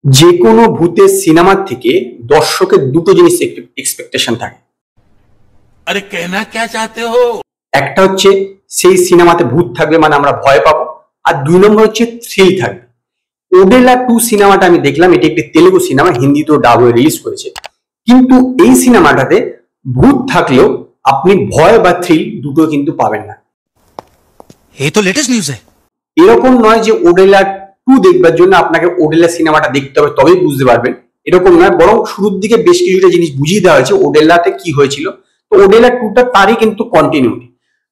যে কোনো ভূতের সিনেমা থেকে দর্শকের দুটো জিনিস এক্সপেকটেশন থাকে। আরে কেনা কে চাতে হো? একটা হচ্ছে সেই সিনেমাতে ভূত থাকবে মানে আমরা ভয় পাবো, আর 2 নম্বর হচ্ছে থ্রিল থাকবে। ওডেলা 2 সিনেমাটা আমি দেখলাম, এটি একটি তেলেগু সিনেমা, হিন্দিতেও ডাব হয়ে রিলিজ করেছে। কিন্তু এই সিনেমাটাতে ভূত থাকলেও আপনি ভয় বা থ্রিল দুটো কিন্তু পাবেন না। এই তো লেটেস্ট নিউজ। এরকম নয় যে ওডেলা 2 দেখবার জন্য আপনাকে ওডেলা সিনেমাটা দেখতে হবে তবেই বুঝতে পারবেন, এরকম নয়। বরং শুরুর দিকে বেশ কিছুটা জিনিস বুঝিয়ে দেওয়া হয়েছে ওডেলাতে কি হয়েছিল। তো ওডেলা 2টা তারই কিন্তু কন্টিনিউটি।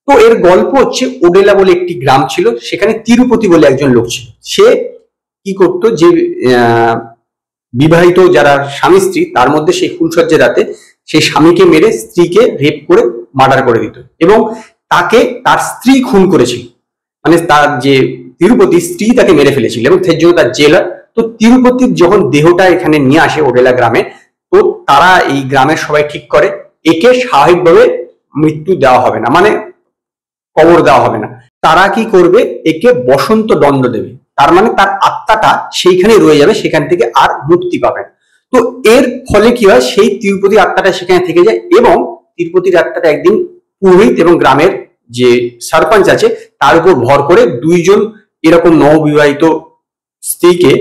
তো এর গল্প হচ্ছে, ওডেলা বলে একটি গ্রাম ছিল, সেখানে তিরুপতি বলে একজন লোক ছিল। সে কি করতো, যে বিবাহিত যারা স্বামী স্ত্রী তার মধ্যে সেই ফুলসজ্জের রাতে সেই স্বামীকে মেরে স্ত্রীকে রেপ করে মার্ডার করে দিত, এবং তাকে তার স্ত্রী খুন করেছিল। মানে তার যে তিরুপতি স্ত্রী তাকে মেরে ফেলেছিল এবং সেই জন্য তার জেল। তো তিরুপতির যখন দেহটা এখানে নিয়ে আসে ওডেলা গ্রামে, তো তারা এই গ্রামের সবাই ঠিক করে একে স্বাভাবিকভাবে মৃত্যু দেওয়া হবে না, মানে কবর দেওয়া হবে না। তারা কি করবে, একে বসন্ত দণ্ড দেবে। তার মানে তার আত্মাটা সেইখানে রয়ে যাবে, সেখান থেকে আর মুক্তি পাবে। তো এর ফলে কি হয়, সেই তিরুপতি আত্মাটা সেখানে থেকে যায়, এবং তিরুপতির আত্মাটা একদিন পুরোহিত এবং গ্রামের যে সরপঞ্চ আছে তার উপর ভর করে 2 জন এরকম নববিবাহিত স্ত্রীকে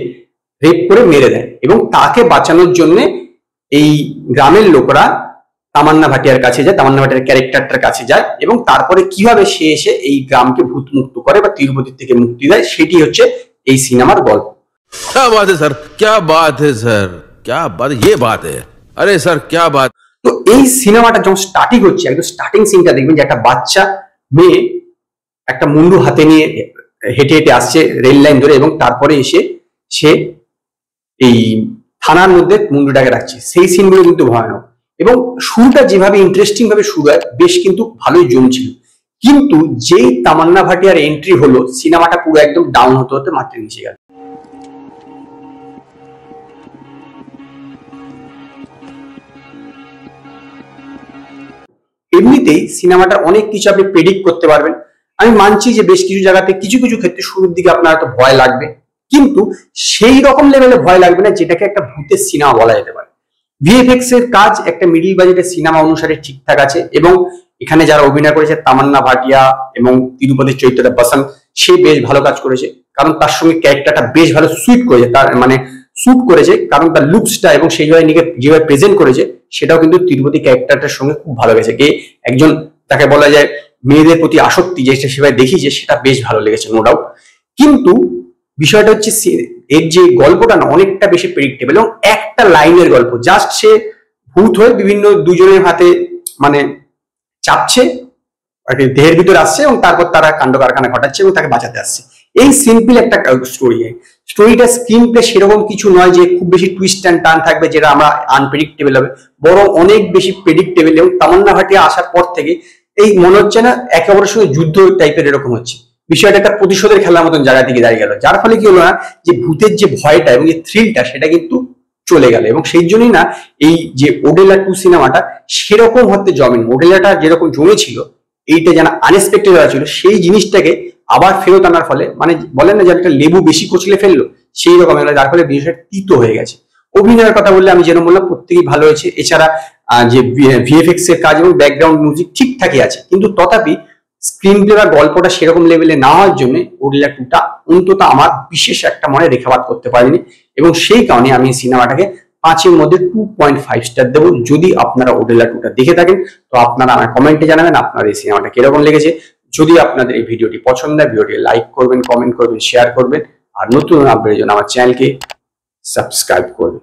রেপ করে মেরে দেয়, এবং তাকে বাঁচানোর জন্য এই গ্রামের লোকরা তামান্না ভাটিয়ার কাছে যায়, তামান্না ভাটিয়ার ক্যারেক্টারটার কাছে যায়, এবং তারপরে কিভাবে সে এসে এই গ্রামকে ভূত মুক্ত করে বা তিরুপতি থেকে মুক্তি দেয়, সেটি হচ্ছে এই সিনেমার গল্প। क्या बात है सर, क्या बात है सर, क्या बात, ये बात है, अरे सर क्या बात। তো এই সিনেমাটা যখন স্টার্টিং হচ্ছে, একদম স্টার্টিং সিনটা দেখবেন যে একটা বাচ্চা মেয়ে একটা মুন্ডু হাতে নিয়ে হেঁটে হেঁটে আসছে রেল লাইন ধরে, এবং তারপরে এসে সে এই থানার মধ্যে মুন্ডুটাকে রাখছে। সেই সিনগুলো কিন্তু ভয়ানক, এবং শুরুটা যেভাবে ইন্টারেস্টিং ভাবে শুরু হয় বেশ কিন্তু ভালোই জমছিল। কিন্তু যেই তামান্না ভাটিয়ার এন্ট্রি হলো, সিনেমাটা পুরো একদম ডাউন হতে হতে মাটির নিচে গেল। এমনিতেই সিনেমাটা অনেক কিছু আপনি প্রেডিক্ট করতে পারবেন। আমি মানছি যে বেশ কিছু জায়গাতে কিছু কিছু ক্ষেত্রে শুরুর দিকে আপনার হয়তো ভয় লাগবে, কিন্তু সেই রকম লেভেলে ভয় লাগবে না যেটাকে একটা ভূতের সিনেমা বলা যেতে পারে। ভিএফএক্স এর কাজ একটা মিডল বাজেটের সিনেমা অনুসারে ঠিকঠাক আছে, এবং এখানে যারা অভিনয় করেছে তামান্না ভাটিয়া এবং তিরুপতির চরিত্রটা বসন্ত, সে বেশ ভালো কাজ করেছে, কারণ তার সঙ্গে ক্যারেক্টারটা বেশ ভালো সুইট করেছে, তার মানে স্যুট করেছে, কারণ তার লুকসটা এবং সেইভাবে নিজেকে যেভাবে প্রেজেন্ট করেছে সেটাও কিন্তু তিরুপতি ক্যারেক্টারটার সঙ্গে খুব ভালো গেছে। কে একজন তাকে বলা যায় মেয়েদের প্রতি আসক্তি যে সেভাবে দেখিয়েছে, সেটা বেশ ভালো লেগেছে নো ডাউট। কিন্তু বিষয়টা হচ্ছে এর যে গল্পটা না অনেকটা বেশি প্রেডিক্টেবল, এবং একটা লাইনের গল্প, জাস্ট সে ভূত হয়ে বিভিন্ন দুজনের হাতে মানে চাপছে, দেহের ভিতরে আসছে, এবং তারপর তারা কাণ্ড কারখানা ঘটাচ্ছে এবং তাকে বাঁচাতে আসছে। এই সিম্পল একটা স্টোরি। স্টোরিটা স্ক্রিন প্লে সেরকম কিছু নয় যে খুব বেশি টুইস্ট অ্যান্ড টার্ন থাকবে যেটা আমরা আনপ্রেডিক্টেবল হবে, বরং অনেক বেশি প্রেডিক্টেবল। এবং তামান্না ভাটিয়া আসার পর থেকে এই মনে হচ্ছে না একে অপরের সঙ্গে যুদ্ধ টাইপের এরকম হচ্ছে, বিষয়টা একটা প্রতিশোধের খেলার মতন জায়গা থেকে দাঁড়িয়ে গেল, যার ফলে কি হলো না যে ভূতের যে ভয়টা এবং যে থ্রিলটা সেটা কিন্তু চলে গেল। এবং সেই জন্যই না এই যে ওডেলা 2 সিনেমাটা সেরকম হতে জমেনি। ওডেলাটা যেরকম জমেছিল, এইটা যেন আনএক্সপেক্টেড ছিল, সেই জিনিসটাকে আবার ফেরত আনার ফলে, মানে বলেন না যে একটা লেবু বেশি কচলে ফেললো সেই রকম হলো, যার ফলে বিষয়টা তিতো হয়ে গেছে। অভিনয়ের কথা বললে আমি যেন বললাম প্রত্যেকেই ভালো হয়েছে, এছাড়া যে ভিএফএক্স এর কাজ এবং ব্যাকগ্রাউন্ড মিউজিক ঠিকঠাকই আছে, কিন্তু তথাপি স্ক্রিন প্লে বা গল্পটা সেরকম লেভেলে না হওয়ার জন্য ওডেলা 2টা অন্তত আমার বিশেষ একটা মনে রেখাপাত করতে পারিনি, এবং সেই কারণে আমি সিনেমাটাকে 5-এর মধ্যে 2.5 স্টার দেবো। যদি আপনারা ওডেলা 2টা দেখে থাকেন তো আপনারা আমার কমেন্টে জানাবেন আপনার এই সিনেমাটা কিরকম লেগেছে। যদি আপনাদের এই ভিডিওটি পছন্দ হয়, ভিডিওটি লাইক করবেন, কমেন্ট করবেন, শেয়ার করবেন, আর নতুন আপডেটের জন্য আমার চ্যানেলকে সাবস্ক্রাইব করবেন।